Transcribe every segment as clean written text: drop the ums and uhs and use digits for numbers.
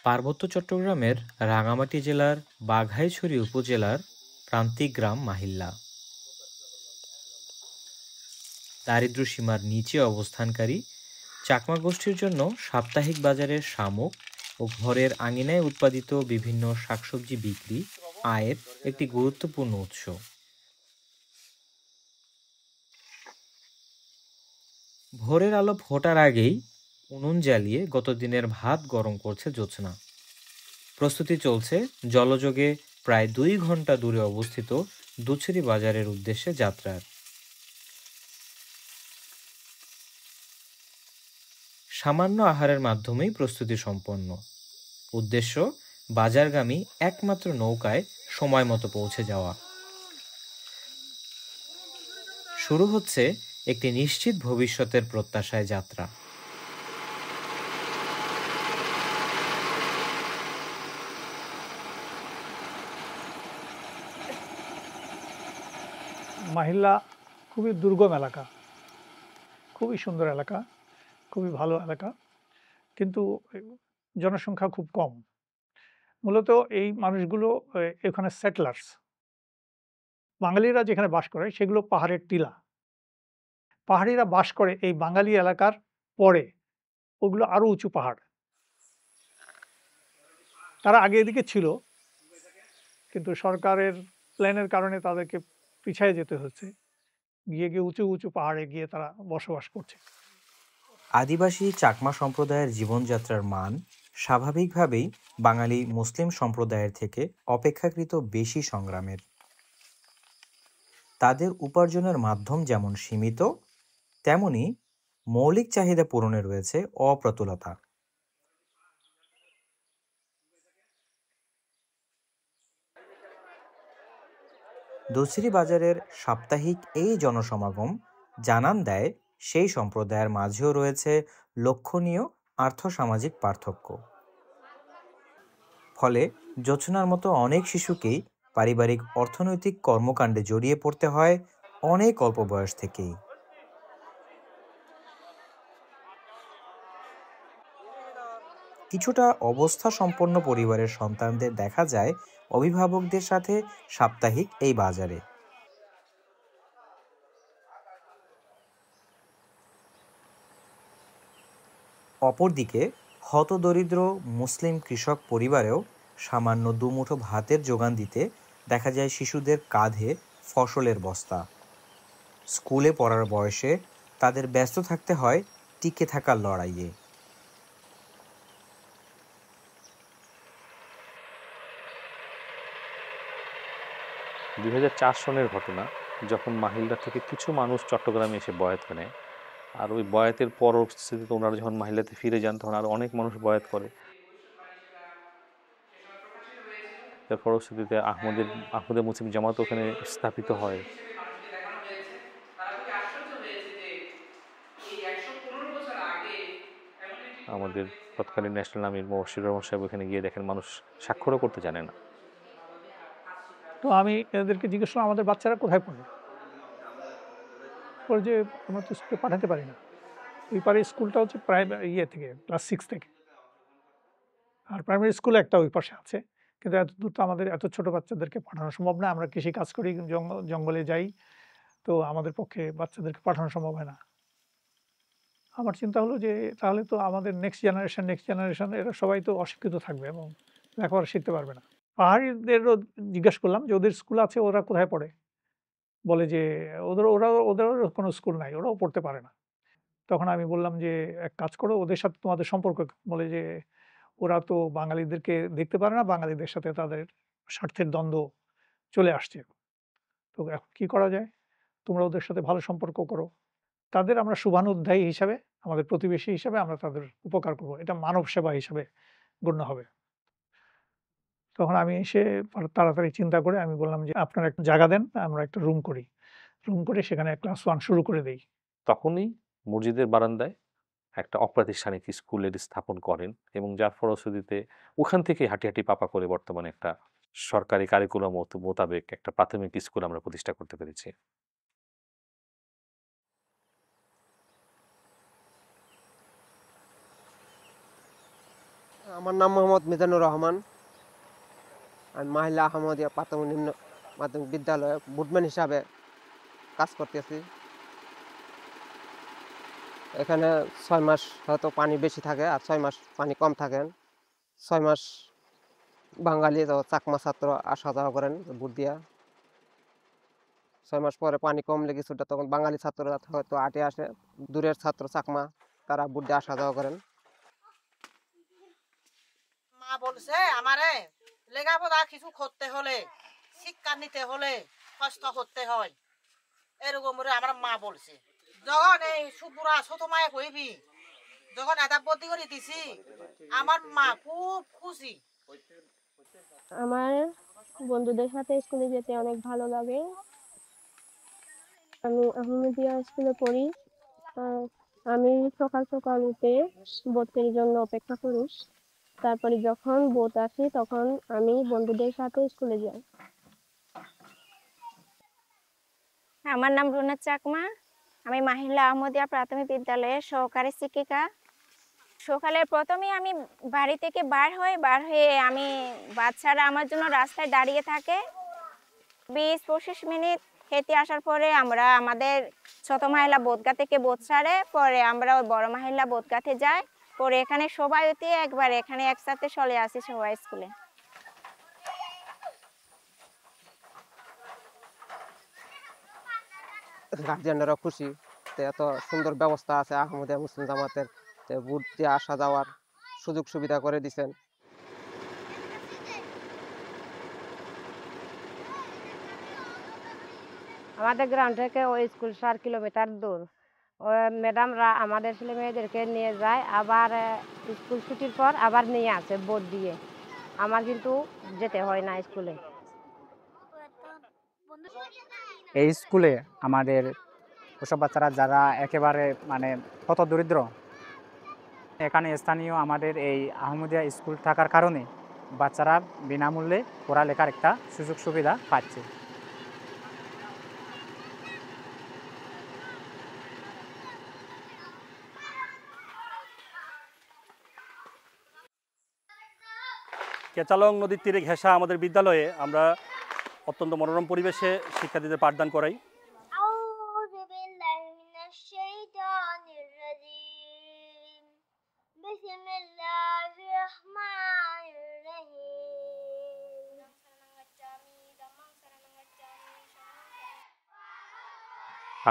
পার্বত্য চট্টগ্রামের রাঙামাটি জেলার বাঘাইছড়ি উপজেলার প্রান্তিক গ্রাম মাহিল্লা দারিদ্র্য সীমার নিচে অবস্থানকারী চাকমা গোষ্ঠীর জন্য সাপ্তাহিক বাজারের শামুক ও ঘরের আঙিনায় উৎপাদিত বিভিন্ন শাকসবজি বিক্রি আয়ের একটি গুরুত্বপূর্ণ উৎস। ভোরের আলো ফোটার আগেই উনুন জ্বালিয়ে গত দিনের ভাত গরম করছে জ্যোৎস্না। প্রস্তুতি চলছে জলযোগে প্রায় 2 ঘন্টা দূরে অবস্থিত দুছড়ি বাজারের উদ্দেশ্যে যাত্রার। সামান্য আহারের মাধ্যমেই প্রস্তুতি সম্পন্ন। উদ্দেশ্য বাজারগামী একমাত্র নৌকায় সময় মতো পৌঁছে যাওয়া। শুরু হচ্ছে একটি নিশ্চিত ভবিষ্যতের প্রত্যাশায় যাত্রা। মাহিল্লা খুবই দুর্গম এলাকা, খুবই সুন্দর এলাকা, খুবই ভালো এলাকা, কিন্তু জনসংখ্যা খুব কম। মূলত এই মানুষগুলো এখানে সেটলার্স। বাঙালিরা যেখানে বাস করে সেগুলো পাহাড়ের টিলা। পাহাড়িরা বাস করে এই বাঙালি এলাকার পরে, ওগুলো আরো উঁচু পাহাড়। তারা আগে এদিকে ছিল, কিন্তু সরকারের প্ল্যানের কারণে তাদেরকে পিছিয়ে যেতে হচ্ছে, গিয়ে গিয়ে উঁচু উঁচু পাহাড়ে গিয়ে তারা বসবাস করছে। আদিবাসী চাকমা সম্প্রদায়ের জীবনযাত্রার মান স্বাভাবিকভাবেই বাঙালি মুসলিম সম্প্রদায়ের থেকে অপেক্ষাকৃত বেশি সংগ্রামের। তাদের উপার্জনের মাধ্যম যেমন সীমিত, তেমনি মৌলিক চাহিদা পূরণে রয়েছে অপ্রতুলতা। দুছড়ি বাজারের সাপ্তাহিক এই জনসমাগম জানান দেয় সেই সম্প্রদায়ের মাঝেও রয়েছে লক্ষণীয় আর্থসামাজিক পার্থক্য। ফলে জোছনার মতো অনেক শিশুকেই পারিবারিক অর্থনৈতিক কর্মকাণ্ডে জড়িয়ে পড়তে হয় অনেক অল্প বয়স থেকেই। কিছুটা অবস্থা সম্পন্ন পরিবারের সন্তানদের দেখা যায় অভিভাবকদের সাথে সাপ্তাহিক এই বাজারে। অপরদিকে হতদরিদ্র মুসলিম কৃষক পরিবারেও সামান্য দুমুঠো ভাতের যোগান দিতে দেখা যায় শিশুদের কাঁধে ফসলের বস্তা। স্কুলে পড়ার বয়সে তাদের ব্যস্ত থাকতে হয় টিকে থাকার লড়াইয়ে। 2004 সনের ঘটনা, যখন মাহিল্লা থেকে কিছু মানুষ চট্টগ্রামে এসে বয়াত নেয়। আর ওই বয়াতের পরবর্তীতে ওনারা যখন মাহিল্লাতে ফিরে যান তখন আর অনেক মানুষ বয়াত করে। এর ফলশ্রুতিতে আহমদে মুসলিম জামাত ওখানে স্থাপিত হয়। আমাদের তৎকালীন ন্যাশনাল আমির মোবাশ্বির রহমান সাহেব ওখানে গিয়ে দেখেন মানুষ স্বাক্ষরও করতে জানে না। তো আমি এদেরকে জিজ্ঞেস করলাম, আমাদের বাচ্চারা কোথায় পড়ে? পরে যে আমরা তো স্কুলে পাঠাতে পারি না। ওই পারে স্কুলটা হচ্ছে প্রাইমারি থেকে ক্লাস 6 থেকে, আর প্রাইমারি স্কুল একটা ওই পাশে আছে। কিন্তু এত দূর তো আমাদের এত ছোট বাচ্চাদেরকে পাঠানো সম্ভব না। আমরা কৃষি কাজ করি, জঙ্গলে যাই, তো আমাদের পক্ষে বাচ্চাদেরকে পাঠানো সম্ভব হয় না। আমার চিন্তা হলো যে তাহলে তো আমাদের নেক্সট জেনারেশন এরা সবাই তো অশিক্ষিত থাকবে এবং লেখাপড়া শিখতে পারবে না। পাহাড়িদেরও জিজ্ঞেস করলাম যে ওদের স্কুল আছে, ওরা কোথায় পড়ে? বলে যে ওদেরও কোনো স্কুল নাই, ওরাও পড়তে পারে না। তখন আমি বললাম যে এক কাজ করো, ওদের সাথে তোমাদের সম্পর্ক কি? বলে যে ওরা তো বাঙালিদেরকে দেখতে পারে না, বাঙালিদের সাথে তাদের স্বার্থের দ্বন্দ্ব চলে আসছে। তো এখন কি করা যায়? তোমরা ওদের সাথে ভালো সম্পর্ক করো, তাদের আমরা শুভানুধ্যায়ী হিসাবে, আমাদের প্রতিবেশী হিসাবে আমরা তাদের উপকার করব, এটা মানব সেবা হিসাবে গণ্য হবে। তখন আমি এসে তাড়াতাড়ি চিন্তা করে আমি বললাম যে আপনারা একটা জায়গা দেন, আমরা একটা রুম করি, রুম করে সেখানে ক্লাস 1 শুরু করে দেই। তখনই মসজিদের বারান্দায় একটা অপ্রাতিষ্ঠানিক স্কুলের স্থাপন করেন এবং যার ফলশ্রুতিতে ওখান থেকে হাঁটি হাঁটি পাপা করে বর্তমানে একটা সরকারি কারিকুলাম মোতাবেক একটা প্রাথমিক স্কুল আমরা প্রতিষ্ঠা করতে পেরেছি। আমার নাম মোহাম্মদ মিজানুর রহমান। আমি মাহিলা আহমদিয়া প্রাথমিক নিম্ন মাধ্যমিক বিদ্যালয়ে বুটম্যান হিসাবে কাজ করতেছি। এখানে 6 মাস হয়তো পানি বেশি থাকে আর 6 মাস পানি কম থাকেন। 6 মাস বাঙালি ও চাকমা ছাত্র আসা যাওয়া করেন বুট দিয়া। 6 মাস পরে পানি কমলে কিছুটা তখন বাঙালি ছাত্ররা হয়তো আটে আসে, দূরের ছাত্র চাকমা তারা বুট দিয়ে আসা যাওয়া করেন। মা বলছে আমারে লেখাপড়া কিছু করতে হলে, শিক্ষা নিতে হলে কষ্ট করতে হয়, এরকম করে আমার মা বলছে। যখন এই সুপুরা ছোট মায়ে কইবি, যখন এটা বদলি করে দিছি, আমার মা খুব খুশি। আমার বন্ধুদের সাথে স্কুলে যেতে অনেক ভালো লাগে। আমি আহমেদিয়া স্কুলে পড়ি। আহ, আমি সকাল সকাল উঠে বোটের জন্য অপেক্ষা করি। তারপরে যখন বোট আসে তখন আমি বন্ধুদের সাথে স্কুলে যাই। আমার নাম রুনা চাকমা। আমি মাহিলা আহমদিয়া প্রাথমিক বিদ্যালয়ের সহকারী শিক্ষিকা। সকালের প্রথমেই আমি বাড়ি থেকে বার হয়ে আমি বাচ্চারা আমার জন্য রাস্তায় দাঁড়িয়ে থাকে। 20-25 মিনিট হেঁটে আসার পরে আমরা আমাদের ছোট মহিলা বোদগা থেকে বোট ছাড়ে, পরে আমরা ওই বড় মহিলা বোদগাতে যাই। পরে এখানে সবাই উঠে একবার এখানে একসাথে চলে আসি সবাই স্কুলে। গার্জিয়ানরা খুশি, তো এত সুন্দর ব্যবস্থা আছে আহমদিয়া মুসলিম জামাতের, তো বুট দিয়ে আসা যাওয়ার সুযোগ সুবিধা করে দিছেন। আমাদের গ্রাম থেকে ওই স্কুল 4 কিলোমিটার দূর। ওই ম্যাডামরা আমাদের ছেলে মেয়েদেরকে নিয়ে যায়, আবার স্কুল ছুটির পর আবার নিয়ে আসে বোট দিয়ে। আমার কিন্তু যেতে হয় না স্কুলে। এই স্কুলে আমাদের ওসব বাচ্চারা যারা একেবারে মানে কত দরিদ্র, এখানে স্থানীয় আমাদের এই আহমদিয়া স্কুল থাকার কারণে বাচ্চারা বিনামূল্যে পড়ালেখার একটা সুযোগ সুবিধা পাচ্ছে। কেচালং নদীর তীরে ঘেঁষা আমাদের বিদ্যালয়ে আমরা অত্যন্ত মনোরম পরিবেশে শিক্ষার্থীদের পাঠদান করাই।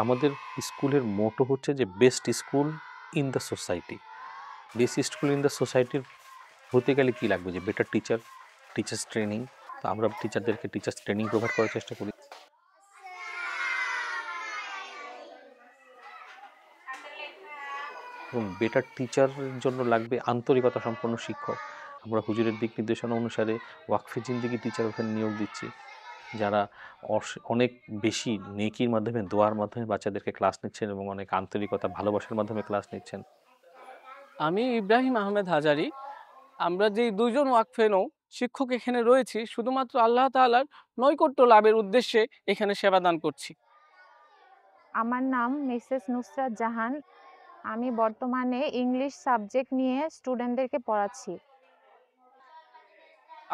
আমাদের স্কুলের মোটো হচ্ছে যে best school in the society. Best school in the সোসাইটির হতে গেলে কী লাগবে, যে বেটার টিচার, টিচার্স ট্রেনিং। তো আমরা টিচারদেরকে টিচার্স ট্রেনিং প্রোভাইড করার চেষ্টা করি। এবং বেটার টিচারের জন্য লাগবে আন্তরিকতা সম্পন্ন শিক্ষক। আমরা হুজুরের দিক নির্দেশনা অনুসারে ওয়াকফে জিন্দেগি টিচার ওখানে নিয়োগ দিচ্ছি, যারা অনেক বেশি নেকির মাধ্যমে, দোয়ার মাধ্যমে বাচ্চাদেরকে ক্লাস নিচ্ছেন এবং অনেক আন্তরিকতা ভালোবাসার মাধ্যমে ক্লাস নিচ্ছেন। আমি ইব্রাহিম আহমেদ হাজারি। আমরা যে 2 জন ওয়াকফেনো শিক্ষক এখানে রয়েছি, শুধুমাত্র আল্লাহ তাআলার নৈকট্য লাভের উদ্দেশ্যে এখানে সেবাদান করছি। আমার নাম মিসেস নুসরাত জাহান। আমি বর্তমানে ইংলিশ সাবজেক্ট নিয়ে স্টুডেন্টদেরকে পড়াচ্ছি।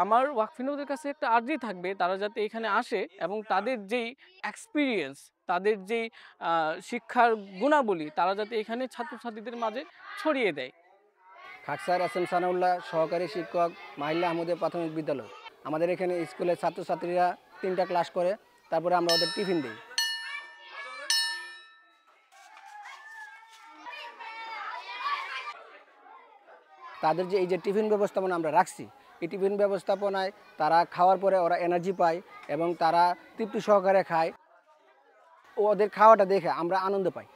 আমার ওয়াকফিনোদের কাছে একটা আর্জি থাকবে, তারা যাতে এখানে আসে এবং তাদের যেই এক্সপিরিয়েন্স, তাদের যেই শিক্ষার গুণাবলী, তারা যাতে এখানে ছাত্রছাত্রীদের মাঝে ছড়িয়ে দেয়। খাকসার এস এম সানাউল্লাহ, সহকারী শিক্ষক, মাহিলা আহমদিয়া প্রাথমিক বিদ্যালয়। আমাদের এখানে স্কুলের ছাত্রছাত্রীরা 3টা ক্লাস করে, তারপরে আমরা ওদের টিফিন দিই। তাদের যে এই যে টিফিন ব্যবস্থাপনা আমরা রাখছি, এই টিফিন ব্যবস্থাপনায় তারা খাওয়ার পরে ওরা এনার্জি পায় এবং তারা তৃপ্তি সহকারে খায়। ওদের খাওয়াটা দেখে আমরা আনন্দ পাই।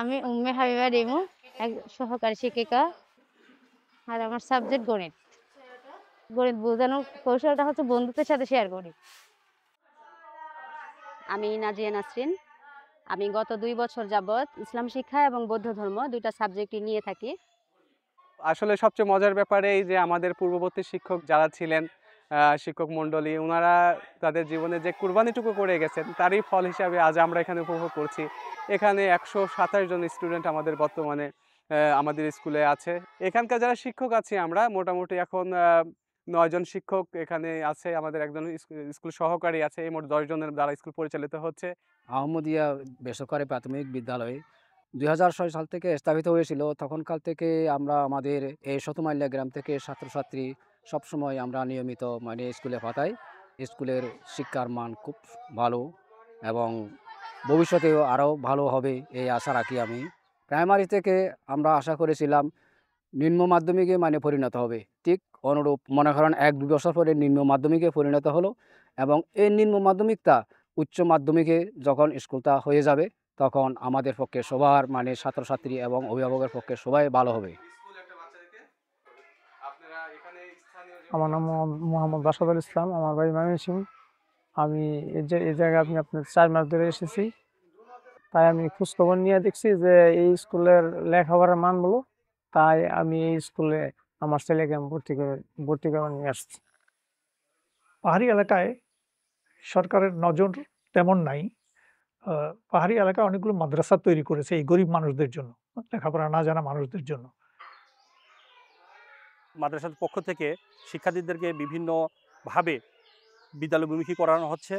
আমি উম্মে হাবিবা রিমু, এক সহকারী শিক্ষিকা, আর আমার সাবজেক্ট গণিত। গণিত বোঝানোর কৌশলটা হচ্ছে বন্ধুদের সাথে শেয়ার করি। আমি নাজিয়া নাসরিন। আমি গত 2 বছর যাবৎ ইসলাম শিক্ষা এবং বৌদ্ধ ধর্ম 2টা সাবজেক্টই নিয়ে থাকি। আসলে সবচেয়ে মজার ব্যাপার এই যে আমাদের পূর্ববর্তী শিক্ষক যারা ছিলেন শিক্ষক মণ্ডলী ওনারা তাদের জীবনে যে কুরবানিটুকু করে গেছেন তারই ফল হিসাবে আজ আমরা এখানে উপভোগ করছি। এখানে 127 জন স্টুডেন্ট আমাদের বর্তমানে আমাদের স্কুলে আছে। এখানকার যারা শিক্ষক আছি আমরা মোটামুটি এখন 9 জন শিক্ষক এখানে আছে, আমাদের একজন স্কুল সহকারী আছে, এই মোট 10 জনের দ্বারা স্কুল পরিচালিত হচ্ছে। আহমদিয়া বেসরকারি প্রাথমিক বিদ্যালয় 2006 সাল থেকে স্থাপিত হয়েছিল। তখনকাল থেকে আমরা আমাদের এই শতমাইল্যা গ্রাম থেকে ছাত্রছাত্রী সবসময় আমরা নিয়মিত মানে স্কুলে পাঠাই। স্কুলের শিক্ষার মান খুব ভালো এবং ভবিষ্যতেও আরও ভালো হবে এই আশা রাখি আমি। প্রাইমারি থেকে আমরা আশা করেছিলাম নিম্ন মাধ্যমিকে মানে পরিণত হবে, ঠিক অনুরূপ মনে করেন 1-2 বছর পরে নিম্ন মাধ্যমিকে পরিণত হলো এবং এই নিম্ন মাধ্যমিকটা উচ্চ মাধ্যমিকে যখন স্কুলটা হয়ে যাবে তখন আমাদের পক্ষে সবার মানে ছাত্রছাত্রী এবং অভিভাবকের পক্ষে সবাই ভালো হবে। আমার নাম মোহাম্মদ বাসাদুল ইসলাম, আমার বাড়ি ময়মনসিংহ। আমি এই জায়গায় আমি আপনার 4 মাস ধরে এসেছি। তাই আমি খোঁজখবর নিয়ে দেখছি যে এই স্কুলের লেখাপড়ার মান ভালো, তাই আমি এই স্কুলে আমার ছেলেকে আমি ভর্তি করে নিয়ে আসছি। পাহাড়ি এলাকায় সরকারের নজর তেমন নাই। পাহাড়ি এলাকায় অনেকগুলো মাদ্রাসা তৈরি করেছে এই গরিব মানুষদের জন্য, লেখাপড়া না জানা মানুষদের জন্য। মাদ্রাসার পক্ষ থেকে শিক্ষার্থীদেরকে বিভিন্নভাবে বিদ্যালয়মুখী করানো হচ্ছে।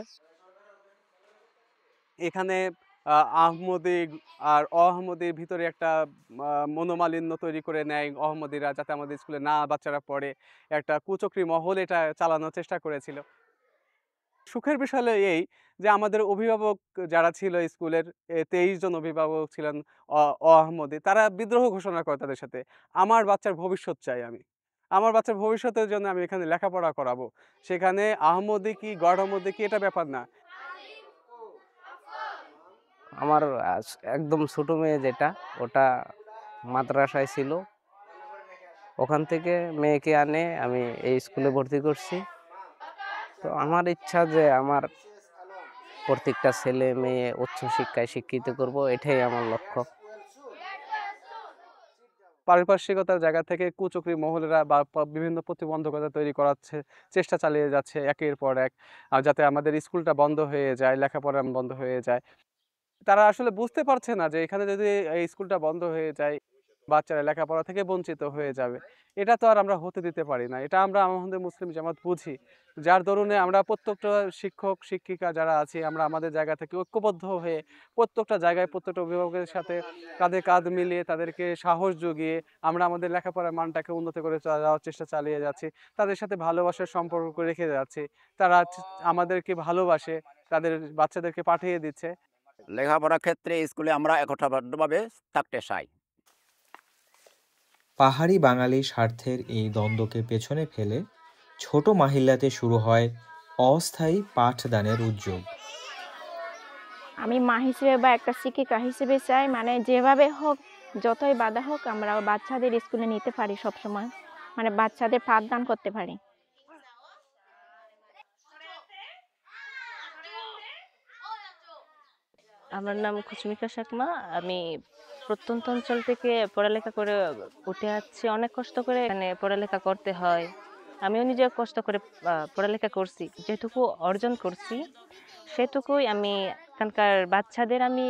এখানে আহমদি আর অহমদির ভিতরে একটা মনোমালিন্য তৈরি করে নেয় অহমদিরা, যাতে আমাদের স্কুলে না বাচ্চারা পড়ে, একটা কুচক্রী মহল এটা চালানোর চেষ্টা করেছিল। সুখের বিষয় হলো এই যে আমাদের অভিভাবক যারা ছিল স্কুলের 23 জন অভিভাবক ছিলেন অহমদি, তারা বিদ্রোহ ঘোষণা করে তাদের সাথে। আমার বাচ্চার ভবিষ্যৎ চাই, আমার বাচ্চার ভবিষ্যতের জন্য আমি এখানে লেখাপড়া করাবো। সেখানে আহমদি কি গড় আহমদি কি এটা ব্যাপার না। আমার একদম ছোট মেয়ে যেটা, ওটা মাদ্রাসায় ছিল, ওখান থেকে মেয়েকে আনে আমি এই স্কুলে ভর্তি করছি। তো আমার ইচ্ছা যে আমার প্রত্যেকটা ছেলে মেয়ে উচ্চ শিক্ষায় শিক্ষিত করব, এটাই আমার লক্ষ্য। পারিপার্শ্বিকতার জায়গা থেকে কুচক্রী মহলেরা বা বিভিন্ন প্রতিবন্ধকতা তৈরি করার চেষ্টা চালিয়ে যাচ্ছে একের পর এক, যাতে আমাদের স্কুলটা বন্ধ হয়ে যায়, লেখাপড়া বন্ধ হয়ে যায়। তারা আসলে বুঝতে পারছে না যে এখানে যদি এই স্কুলটা বন্ধ হয়ে যায় বাচ্চারা লেখাপড়া থেকে বঞ্চিত হয়ে যাবে। এটা তো আর আমরা হতে দিতে পারি না। এটা আমরা আমাদের মুসলিম জামাত বুঝি, যার দরুনে আমরা প্রত্যেকটা শিক্ষক শিক্ষিকা যারা আছি আমরা আমাদের জায়গা থেকে ঐক্যবদ্ধ হয়ে প্রত্যেকটা জায়গায় প্রত্যেকটা অভিভাবকের সাথে কাঁধে কাঁধ মিলিয়ে তাদেরকে সাহস জুগিয়ে আমরা আমাদের লেখাপড়ার মানটাকে উন্নত করে যাওয়ার চেষ্টা চালিয়ে যাচ্ছি। তাদের সাথে ভালোবাসার সম্পর্ক রেখে যাচ্ছি, তারা আমাদেরকে ভালোবাসে, তাদের বাচ্চাদেরকে পাঠিয়ে দিচ্ছে। লেখাপড়ার ক্ষেত্রে স্কুলে আমরা একতাবদ্ধভাবে থাকতে চাই। পাহাড়ি বাঙালি স্বার্থের এই দ্বন্দ্বকে পেছনে ফেলে ছোট মাহিল্লাতে শুরু হয় অস্থায়ী পাঠদানের উদ্যোগ। আমি মা হিসেবে বা একটা শিক্ষিকা হিসেবে চাই, মানে যেভাবে হোক, যতই বাধা হোক, আমরা বাচ্চাদের স্কুলে নিতে পারি সবসময়, মানে বাচ্চাদের পাঠদান করতে পারি। আমার নাম খুশমিকা শাকমা। আমি প্রত্যন্ত অঞ্চল থেকে পড়ালেখা করে উঠে আসছি। অনেক কষ্ট করে এখানে পড়ালেখা করতে হয়। আমিও নিজে কষ্ট করে পড়ালেখা করছি। যেটুকু অর্জন করছি সেটুকুই আমি এখানকার বাচ্চাদের আমি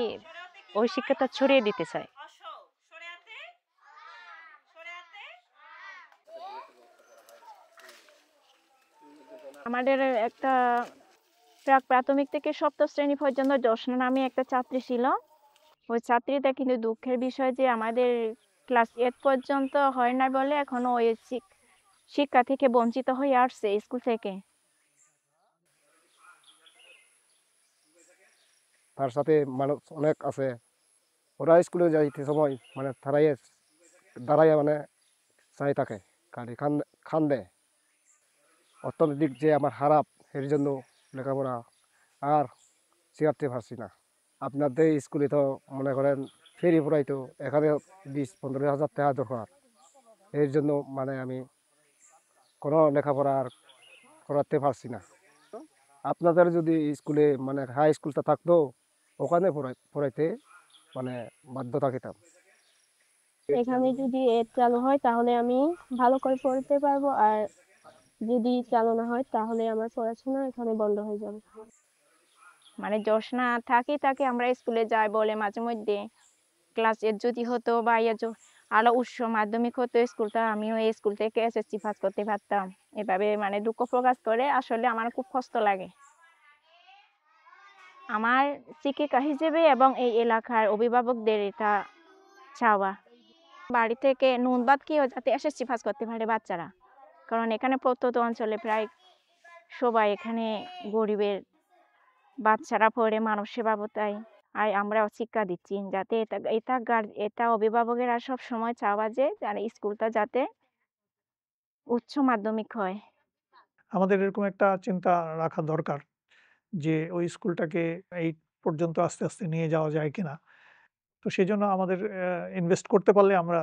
ওই শিক্ষাটা ছড়িয়ে দিতে চাই। আমাদের একটা প্রাথমিক থেকে সপ্তম শ্রেণী পর্যন্ত জোসনা নামে একটা ছাত্রী ছিল। ওই ছাত্রীটা কিন্তু দুঃখের বিষয় যে আমাদের ক্লাস 8 পর্যন্ত হয় না বলে এখনো ওই শিক্ষা থেকে বঞ্চিত হয়ে আসছে স্কুল থেকে। তার সাথে মানুষ অনেক আছে, ওরা স্কুলে যাইতে সময় মানে দাঁড়াইয়া মানে চাই থাকে, খালি খান্দে। অর্থনৈতিক যে আমার খারাপ, এর জন্য লেখাপড়া আর শিখাতে পারছি না। আপনাদের স্কুলে তো মনে করেন ফেরি পড়াইতো, এখানে 20-15 হাজার টাকা দরকার। এর জন্য মানে আমি কোনো লেখাপড়া আর করাতে পারছি না। আপনাদের যদি স্কুলে মানে হাই স্কুলটা থাকতো, ওখানে পড়াইতে মানে বাধ্য থাকিতাম। এখানে যদি এড চালু হয় তাহলে আমি ভালো করে পড়তে পারবো আর যদি চালু না হয় তাহলে আমার পড়াশোনা এখানে বন্ধ হয়ে যাবে। মানে যশ না থাকি তাকে আমরা স্কুলে যাই বলে মাঝে মধ্যে ক্লাস 8 যদি হতো বা আরো উচ্চ মাধ্যমিক হতো স্কুলটা, আমিও এই স্কুল থেকে এসএসসি পাস করতে পারতাম। এভাবে মানে দুঃখ প্রকাশ করে আসলে আমার খুব কষ্ট লাগে। আমার শিক্ষিকা হিসেবে এবং এই এলাকার অভিভাবকদের এটা চাওয়া, বাড়ি থেকে নুন ভাত খেয়েও যাতে এসএসসি পাস করতে পারে বাচ্চারা। কারণ এখানে প্রত্যন্ত অঞ্চলে প্রায় সবাই এখানে গরিবের বাচ্চারা পড়ে মানব সেবাবতায়। আর আমরাও শিক্ষা দিচ্ছি যাতে এটা অভিভাবকেরা সব সময় চাওয়া যে স্কুলটা যাতে উচ্চ মাধ্যমিক হয়। আমাদের এরকম একটা চিন্তা রাখা দরকার যে ওই স্কুলটাকে 8 পর্যন্ত আস্তে আস্তে নিয়ে যাওয়া যায় কিনা। তো সেজন্য আমাদের ইনভেস্ট করতে পারলে আমরা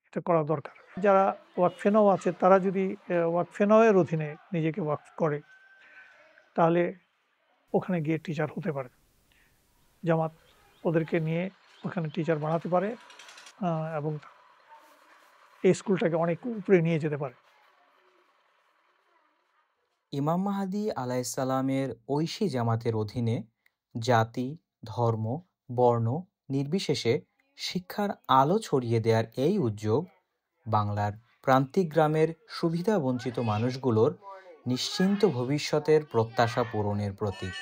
এটা করা দরকার। যারা ওয়াকফে নাও আছে তারা যদি ওয়াকফে নাও এর অধীনে নিজেকে ওয়াকফ করে তাহলে ওখানে গিয়ে টিচার হতে পারে। জামাত ওদেরকে নিয়ে ওখানে টিচার বানাতে পারে এবং এই স্কুলটাকে অনেক উপরে নিয়ে যেতে পারে। ইমাম মাহাদি আলাইসাল্লামের ঐশী জামাতের অধীনে জাতি, ধর্ম, বর্ণ নির্বিশেষে শিক্ষার আলো ছড়িয়ে দেওয়ার এই উদ্যোগ বাংলার প্রান্তিক গ্রামের সুবিধাবঞ্চিত মানুষগুলোর নিশ্চিন্ত ভবিষ্যতের প্রত্যাশা পূরণের প্রতীক।